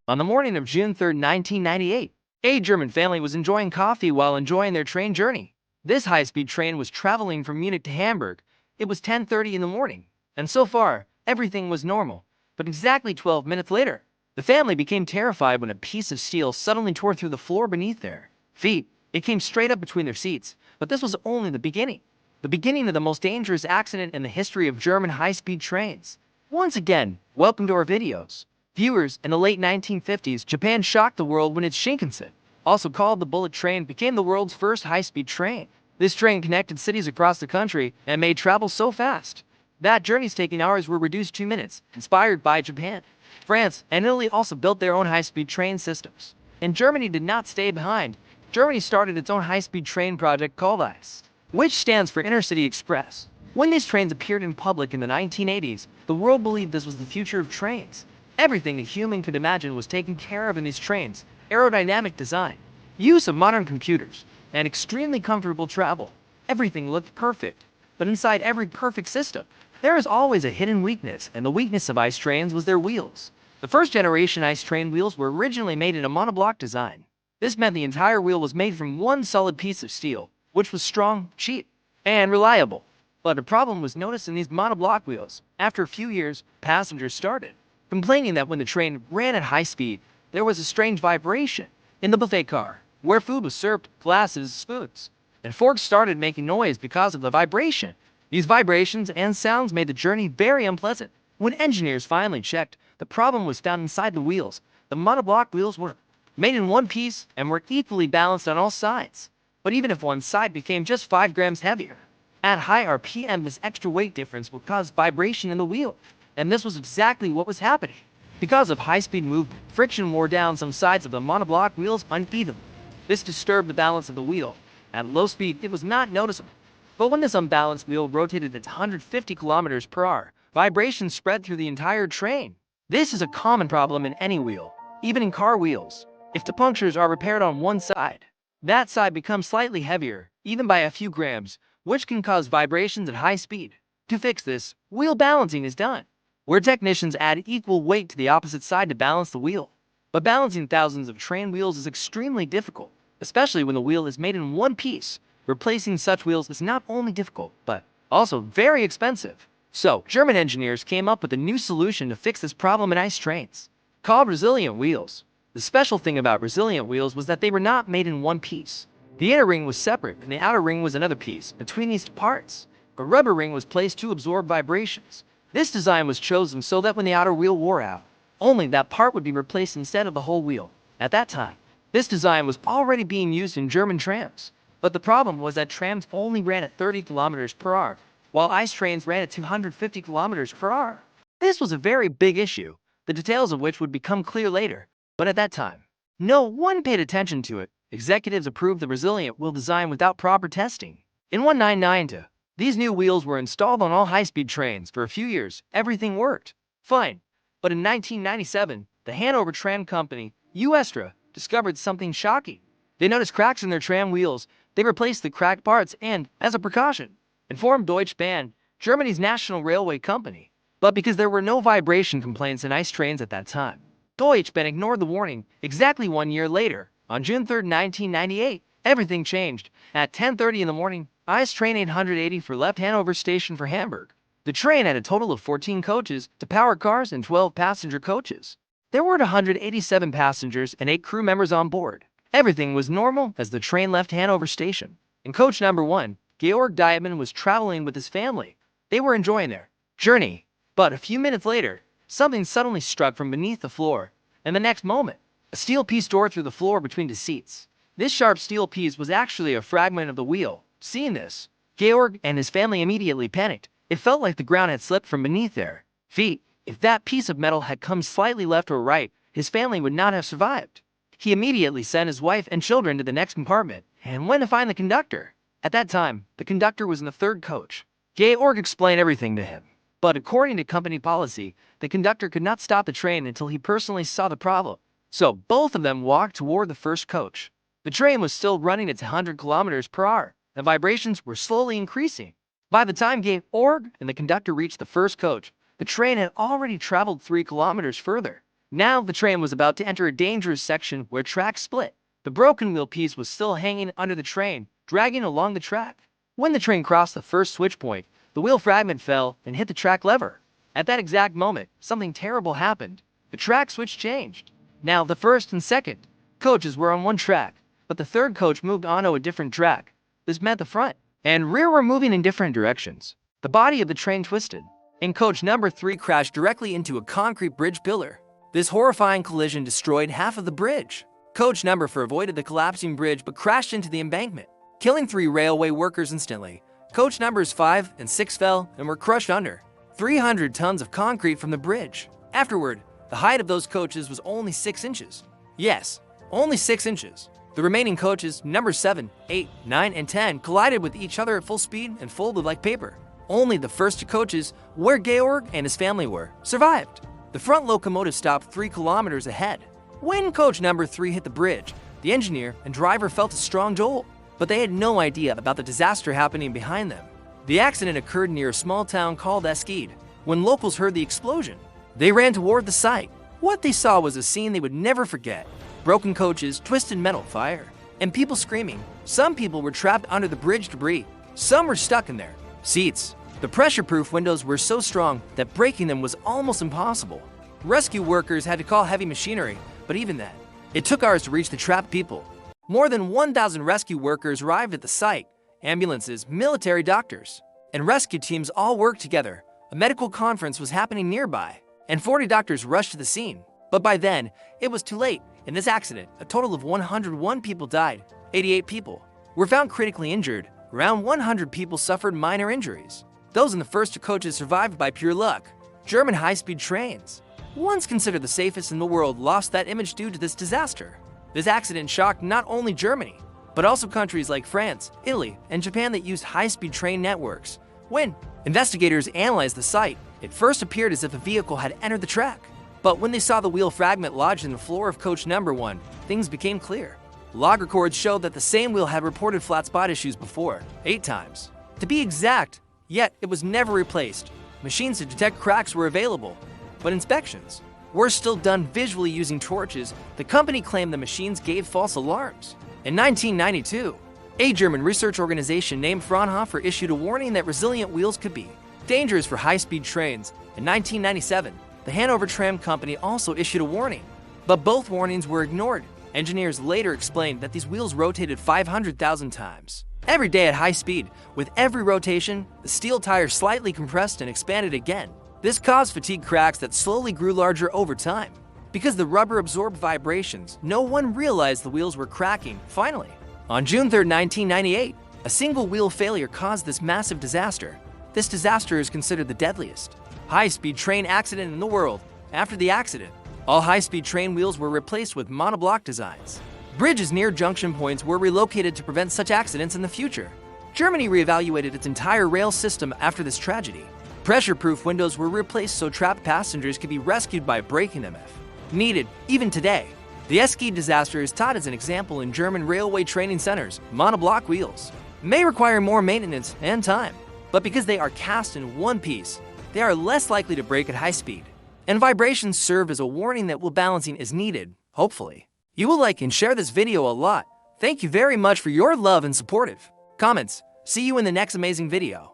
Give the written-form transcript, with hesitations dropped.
On the morning of June 3rd, 1998, a German family was enjoying coffee while enjoying their train journey. This high-speed train was traveling from Munich to Hamburg. It was 10:30 in the morning, and so far, everything was normal. But exactly 12 minutes later, the family became terrified when a piece of steel suddenly tore through the floor beneath their feet. It came straight up between their seats, but this was only the beginning. The beginning of the most dangerous accident in the history of German high-speed trains. Once again, welcome to our videos. Viewers, in the late 1950s, Japan shocked the world when its Shinkansen, also called the bullet train, became the world's first high-speed train. This train connected cities across the country and made travel so fast that journeys taking hours were reduced to minutes, inspired by Japan. France and Italy also built their own high-speed train systems. And Germany did not stay behind. Germany started its own high-speed train project called Deadliest, which stands for Intercity Express. When these trains appeared in public in the 1980s, the world believed this was the future of trains. Everything a human could imagine was taken care of in these trains: aerodynamic design, use of modern computers, and extremely comfortable travel. Everything looked perfect, but inside every perfect system, there is always a hidden weakness, and the weakness of ice trains was their wheels. The first generation ice train wheels were originally made in a monoblock design. This meant the entire wheel was made from one solid piece of steel, which was strong, cheap, and reliable. But a problem was noticed in these monoblock wheels. After a few years, passengers started complaining that when the train ran at high speed, there was a strange vibration. In the buffet car, where food was served, glasses, spoons, and forks started making noise because of the vibration. These vibrations and sounds made the journey very unpleasant. When engineers finally checked, the problem was found inside the wheels. The monoblock wheels were made in one piece and were equally balanced on all sides. But even if one side became just 5 grams heavier, at high RPM, this extra weight difference would cause vibration in the wheel. And this was exactly what was happening. Because of high-speed movement, friction wore down some sides of the monoblock wheels unevenly. This disturbed the balance of the wheel. At low speed, it was not noticeable. But when this unbalanced wheel rotated at 150 kilometers per hour, vibrations spread through the entire train. This is a common problem in any wheel, even in car wheels. If the punctures are repaired on one side, that side becomes slightly heavier, even by a few grams, which can cause vibrations at high speed. To fix this, wheel balancing is done, where technicians add equal weight to the opposite side to balance the wheel. But balancing thousands of train wheels is extremely difficult, especially when the wheel is made in one piece. Replacing such wheels is not only difficult, but also very expensive. So, German engineers came up with a new solution to fix this problem in ice trains, called resilient wheels. The special thing about resilient wheels was that they were not made in one piece. The inner ring was separate, and the outer ring was another piece. Between these parts, a rubber ring was placed to absorb vibrations. This design was chosen so that when the outer wheel wore out, only that part would be replaced instead of the whole wheel. At that time, this design was already being used in German trams. But the problem was that trams only ran at 30 kilometers per hour, while ice trains ran at 250 kilometers per hour. This was a very big issue, the details of which would become clear later. But at that time, no one paid attention to it. Executives approved the resilient wheel design without proper testing. In 1992, these new wheels were installed on all high-speed trains. For a few years, everything worked fine. But in 1997, the Hanover Tram Company, USTRA, discovered something shocking. They noticed cracks in their tram wheels. They replaced the cracked parts and, as a precaution, informed Deutsche Bahn, Germany's national railway company. But because there were no vibration complaints in ice trains at that time, Deutsche Bahn ignored the warning. Exactly 1 year later, on June 3rd, 1998, everything changed. At 10:30 in the morning, ice train 884 left Hanover Station for Hamburg. The train had a total of 14 coaches, 2 power cars, and 12 passenger coaches. There were 187 passengers and 8 crew members on board. Everything was normal as the train left Hanover Station. In coach number 1, Georg Dietmann was traveling with his family. They were enjoying their journey. But a few minutes later, something suddenly struck from beneath the floor, and the next moment, a steel piece tore through the floor between the seats. This sharp steel piece was actually a fragment of the wheel. Seeing this, Georg and his family immediately panicked. It felt like the ground had slipped from beneath their feet. If that piece of metal had come slightly left or right, his family would not have survived. He immediately sent his wife and children to the next compartment and went to find the conductor. At that time, the conductor was in the third coach. Georg explained everything to him. But according to company policy, the conductor could not stop the train until he personally saw the problem. So both of them walked toward the first coach. The train was still running at 100 kilometers per hour. The vibrations were slowly increasing. By the time Georg and the conductor reached the first coach, the train had already traveled 3 kilometers further. Now the train was about to enter a dangerous section where tracks split. The broken wheel piece was still hanging under the train, dragging along the track. When the train crossed the first switch point, the wheel fragment fell and hit the track lever. At that exact moment, something terrible happened. The track switch changed. Now the first and second coaches were on one track, but the third coach moved onto a different track. This meant the front and rear were moving in different directions. The body of the train twisted, and coach number 3 crashed directly into a concrete bridge pillar. This horrifying collision destroyed half of the bridge. Coach number 4 avoided the collapsing bridge but crashed into the embankment, killing 3 railway workers instantly. Coach numbers 5 and 6 fell and were crushed under 300 tons of concrete from the bridge. Afterward, the height of those coaches was only 6 inches. Yes, only 6 inches. The remaining coaches, numbers 7, 8, 9, and 10, collided with each other at full speed and folded like paper. Only the first 2 coaches, where Georg and his family were, survived. The front locomotive stopped 3 kilometers ahead. When coach number 3 hit the bridge, the engineer and driver felt a strong jolt, but they had no idea about the disaster happening behind them. The accident occurred near a small town called Eskid. When locals heard the explosion, they ran toward the site. What they saw was a scene they would never forget. Broken coaches, twisted metal, fire, and people screaming. Some people were trapped under the bridge debris. Some were stuck in their seats. The pressure-proof windows were so strong that breaking them was almost impossible. Rescue workers had to call heavy machinery, but even then, it took hours to reach the trapped people. More than 1,000 rescue workers arrived at the site. Ambulances, military doctors, and rescue teams all worked together. A medical conference was happening nearby, and 40 doctors rushed to the scene. But by then, it was too late. In this accident, a total of 101 people died. 88 people were found critically injured. Around 100 people suffered minor injuries. Those in the first 2 coaches survived by pure luck. German high-speed trains, once considered the safest in the world, lost that image due to this disaster. This accident shocked not only Germany, but also countries like France, Italy, and Japan that used high-speed train networks. When investigators analyzed the site, it first appeared as if a vehicle had entered the track. But when they saw the wheel fragment lodged in the floor of coach number 1, things became clear. Log records showed that the same wheel had reported flat spot issues before, 8 times. To be exact, yet it was never replaced. Machines to detect cracks were available, but inspections were still done visually using torches. The company claimed the machines gave false alarms. In 1992, a German research organization named Fraunhofer issued a warning that resilient wheels could be dangerous for high-speed trains. In 1997, the Hanover Tram Company also issued a warning, but both warnings were ignored. Engineers later explained that these wheels rotated 500,000 times every day at high speed. With every rotation, the steel tire slightly compressed and expanded again. This caused fatigue cracks that slowly grew larger over time. Because the rubber absorbed vibrations, no one realized the wheels were cracking. Finally, on June 3, 1998, a single wheel failure caused this massive disaster. This disaster is considered the deadliest high-speed train accident in the world. After the accident, all high-speed train wheels were replaced with monoblock designs. Bridges near junction points were relocated to prevent such accidents in the future. Germany reevaluated its entire rail system after this tragedy. Pressure-proof windows were replaced so trapped passengers could be rescued by breaking them if needed. Even today, the Eskid disaster is taught as an example in German railway training centers. Monoblock wheels may require more maintenance and time, but because they are cast in one piece, they are less likely to break at high speed. And vibrations serve as a warning that wheel balancing is needed, hopefully. You will like and share this video a lot. Thank you very much for your love and supportive comments. See you in the next amazing video.